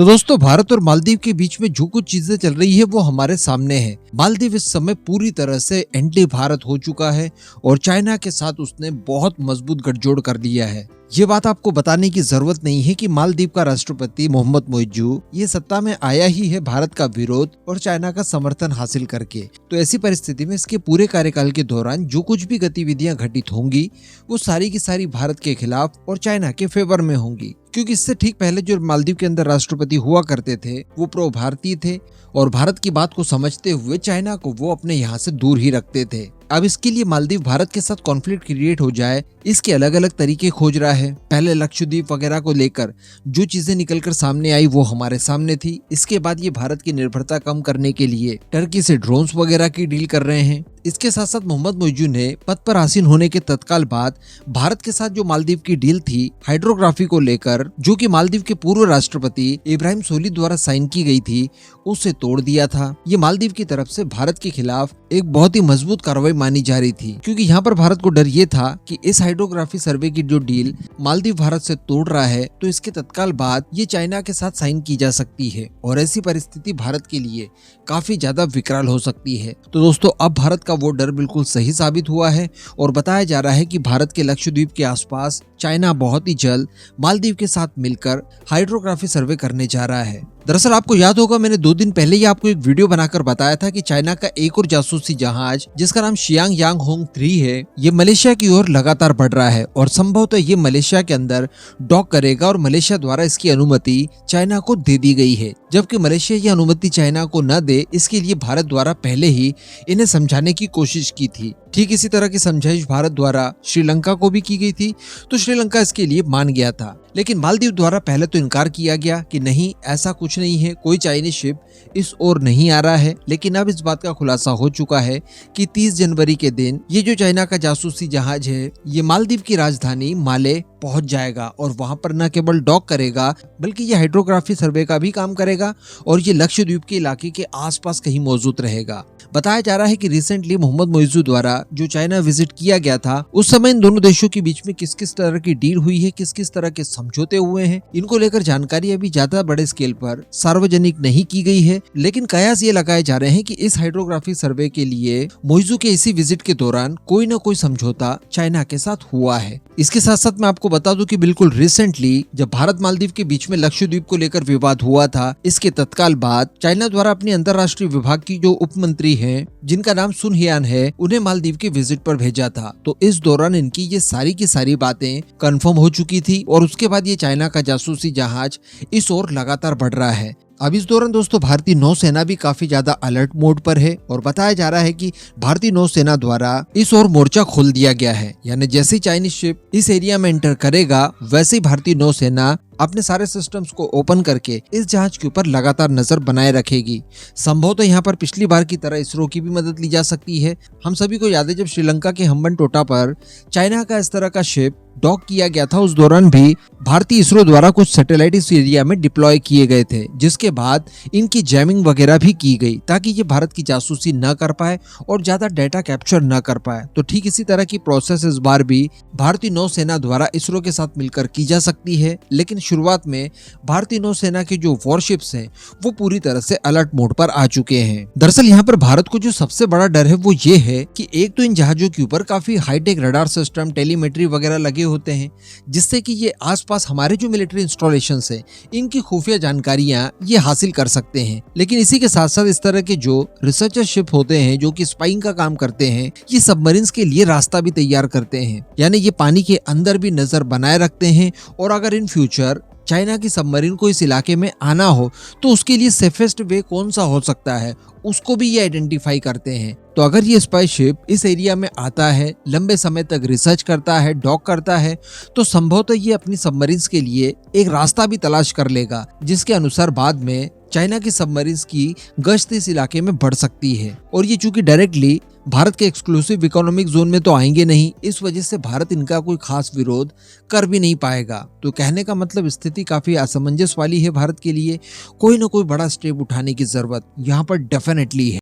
तो दोस्तों, भारत और मालदीव के बीच में जो कुछ चीजें चल रही है वो हमारे सामने है। मालदीव इस समय पूरी तरह से एंटी भारत हो चुका है और चाइना के साथ उसने बहुत मजबूत गठजोड़ कर लिया है। ये बात आपको बताने की जरूरत नहीं है कि मालदीव का राष्ट्रपति मोहम्मद मोइज़ू ये सत्ता में आया ही है भारत का विरोध और चाइना का समर्थन हासिल करके। तो ऐसी परिस्थिति में इसके पूरे कार्यकाल के दौरान जो कुछ भी गतिविधियां घटित होंगी वो सारी की सारी भारत के खिलाफ और चाइना के फेवर में होंगी, क्योंकि इससे ठीक पहले जो मालदीव के अंदर राष्ट्रपति हुआ करते थे वो प्रो भारतीय थे और भारत की बात को समझते हुए चाइना को वो अपने यहाँ से दूर ही रखते थे। अब इसके लिए मालदीव भारत के साथ कॉन्फ्लिक्ट क्रिएट हो जाए इसके अलग अलग तरीके खोज रहा है। पहले लक्षद्वीप वगैरह को लेकर जो चीजें निकलकर सामने आई वो हमारे सामने थी। इसके बाद ये भारत की निर्भरता कम करने के लिए टर्की से ड्रोन्स वगैरह की डील कर रहे हैं। इसके साथ साथ मोहम्मद मोइज़ू ने पद पर आसीन होने के तत्काल बाद भारत के साथ जो मालदीव की डील थी हाइड्रोग्राफी को लेकर, जो कि मालदीव के पूर्व राष्ट्रपति इब्राहिम सोलिह द्वारा साइन की गई थी, उसे तोड़ दिया था। ये मालदीव की तरफ से भारत के खिलाफ एक बहुत ही मजबूत कार्रवाई मानी जा रही थी, क्योंकि यहाँ पर भारत को डर ये था कि इस हाइड्रोग्राफी सर्वे की जो डील मालदीव भारत से तोड़ रहा है तो इसके तत्काल बाद ये चाइना के साथ साइन की जा सकती है और ऐसी परिस्थिति भारत के लिए काफी ज्यादा विकराल हो सकती है। तो दोस्तों, अब भारत का वो डर बिल्कुल सही साबित हुआ है और बताया जा रहा है कि भारत के लक्षद्वीप के आसपास चाइना बहुत ही जल्द मालदीव के साथ मिलकर हाइड्रोग्राफी सर्वे करने जा रहा है। दरअसल आपको याद होगा, मैंने 2 दिन पहले ही आपको एक वीडियो बनाकर बताया था कि चाइना का एक और जासूसी जहाज जिसका नाम शियांग यांग होंग 3 है, ये मलेशिया की ओर लगातार बढ़ रहा है और संभवतः ये मलेशिया के अंदर डॉक करेगा और मलेशिया द्वारा इसकी अनुमति चाइना को दे दी गई है। जबकि मलेशिया ये अनुमति चाइना को न दे, इसके लिए भारत द्वारा पहले ही इन्हें समझाने की कोशिश की थी। ठीक इसी तरह की समझाइश भारत द्वारा श्रीलंका को भी की गई थी, तो श्रीलंका इसके लिए मान गया था। लेकिन मालदीव द्वारा पहले तो इनकार किया गया कि नहीं, ऐसा कुछ नहीं है, कोई चाइनीज शिप इस ओर नहीं आ रहा है। लेकिन अब इस बात का खुलासा हो चुका है कि 30 जनवरी के दिन ये जो चाइना का जासूसी जहाज है ये मालदीव की राजधानी माले पहुंच जाएगा और वहां पर न केवल डॉक करेगा बल्कि ये हाइड्रोग्राफी सर्वे का भी काम करेगा और ये लक्षद्वीप के इलाके के आसपास कहीं मौजूद रहेगा। बताया जा रहा है कि रिसेंटली मोहम्मद मोइज़ू द्वारा जो चाइना विजिट किया गया था उस समय इन दोनों देशों के बीच में किस किस तरह की डील हुई है, किस किस तरह के समझौते हुए हैं, इनको लेकर जानकारी अभी ज्यादा बड़े स्केल पर सार्वजनिक नहीं की गई है। लेकिन कयास ये लगाए जा रहे हैं कि इस हाइड्रोग्राफी सर्वे के लिए मोइज़ू के इसी विजिट के दौरान कोई न कोई समझौता चाइना के साथ हुआ है। इसके साथ साथ मैं आपको बता दूं कि बिल्कुल रिसेंटली जब भारत मालदीव के बीच में लक्षद्वीप को लेकर विवाद हुआ था, इसके तत्काल बाद चाइना द्वारा अपनी अंतर्राष्ट्रीय विभाग की जो उप मंत्री हैं जिनका नाम सुन हियान है, उन्हें मालदीव के विजिट पर भेजा था। तो इस दौरान इनकी ये सारी की सारी बातें कंफर्म हो चुकी थी और उसके बाद ये चाइना का जासूसी जहाज इस ओर लगातार बढ़ रहा है। अब इस दौरान दोस्तों भारतीय नौसेना भी काफी ज्यादा अलर्ट मोड पर है और बताया जा रहा है कि भारतीय नौसेना द्वारा इस ओर मोर्चा खोल दिया गया है। यानी जैसे ही चाइनीज शिप इस एरिया में एंटर करेगा वैसे ही भारतीय नौसेना अपने सारे सिस्टम्स को ओपन करके इस जहाज के ऊपर लगातार नजर बनाए रखेगी। संभवतः यहाँ पर पिछली बार की तरह इसरो की भी मदद ली जा सकती है। हम सभी को याद है जब श्रीलंका के हम्बनटोटा पर चाइना का इस तरह का शिप डॉक किया गया था, उस दौरान भी भारतीय इसरो द्वारा कुछ सैटेलाइट इस एरिया में डिप्लॉय किए गए थे, जिसके बाद इनकी जैमिंग वगैरह भी की गई ताकि ये भारत की जासूसी न कर पाए और ज्यादा डेटा कैप्चर न कर पाए। तो ठीक इसी तरह की प्रोसेस इस बार भी भारतीय नौसेना द्वारा इसरो के साथ मिलकर की जा सकती है। लेकिन शुरुआत में भारतीय नौसेना के जो वॉरशिप्स हैं वो पूरी तरह से अलर्ट मोड पर आ चुके हैं। दरअसल यहाँ पर भारत को जो सबसे बड़ा डर है वो ये है कि एक तो इन जहाजों के ऊपर काफी हाईटेक रडार सिस्टम, टेलीमेट्री वगैरह लगे होते हैं, जिससे कि ये आसपास हमारे जो मिलिट्री इंस्टॉलेशंस है इनकी खुफिया जानकारियां ये हासिल कर सकते हैं। लेकिन इसी के साथ साथ इस तरह के जो रिसर्चर शिप होते हैं जो कि स्पाइंग का काम करते हैं, ये सबमरीन्स के लिए रास्ता भी तैयार करते हैं। यानी ये पानी के अंदर भी नजर बनाए रखते हैं और अगर इन फ्यूचर चाइना की सबमरीन को इस इलाके में आना हो तो उसके लिए सेफेस्ट वे कौन सा हो सकता है उसको भी ये आइडेंटिफाई करते हैं। तो अगर ये स्पाई शिप इस एरिया में आता है, लंबे समय तक रिसर्च करता है, डॉक करता है, तो संभवतः ये अपनी सबमरीन्स के लिए एक रास्ता भी तलाश कर लेगा, जिसके अनुसार बाद में चाइना की सबमरीन्स की गश्त इस इलाके में बढ़ सकती है। और ये चूंकि डायरेक्टली भारत के एक्सक्लूसिव इकोनॉमिक जोन में तो आएंगे नहीं, इस वजह से भारत इनका कोई खास विरोध कर भी नहीं पाएगा। तो कहने का मतलब स्थिति काफी असमंजस वाली है भारत के लिए। कोई ना कोई बड़ा स्टेप उठाने की जरूरत यहाँ पर डेफिनेटली है।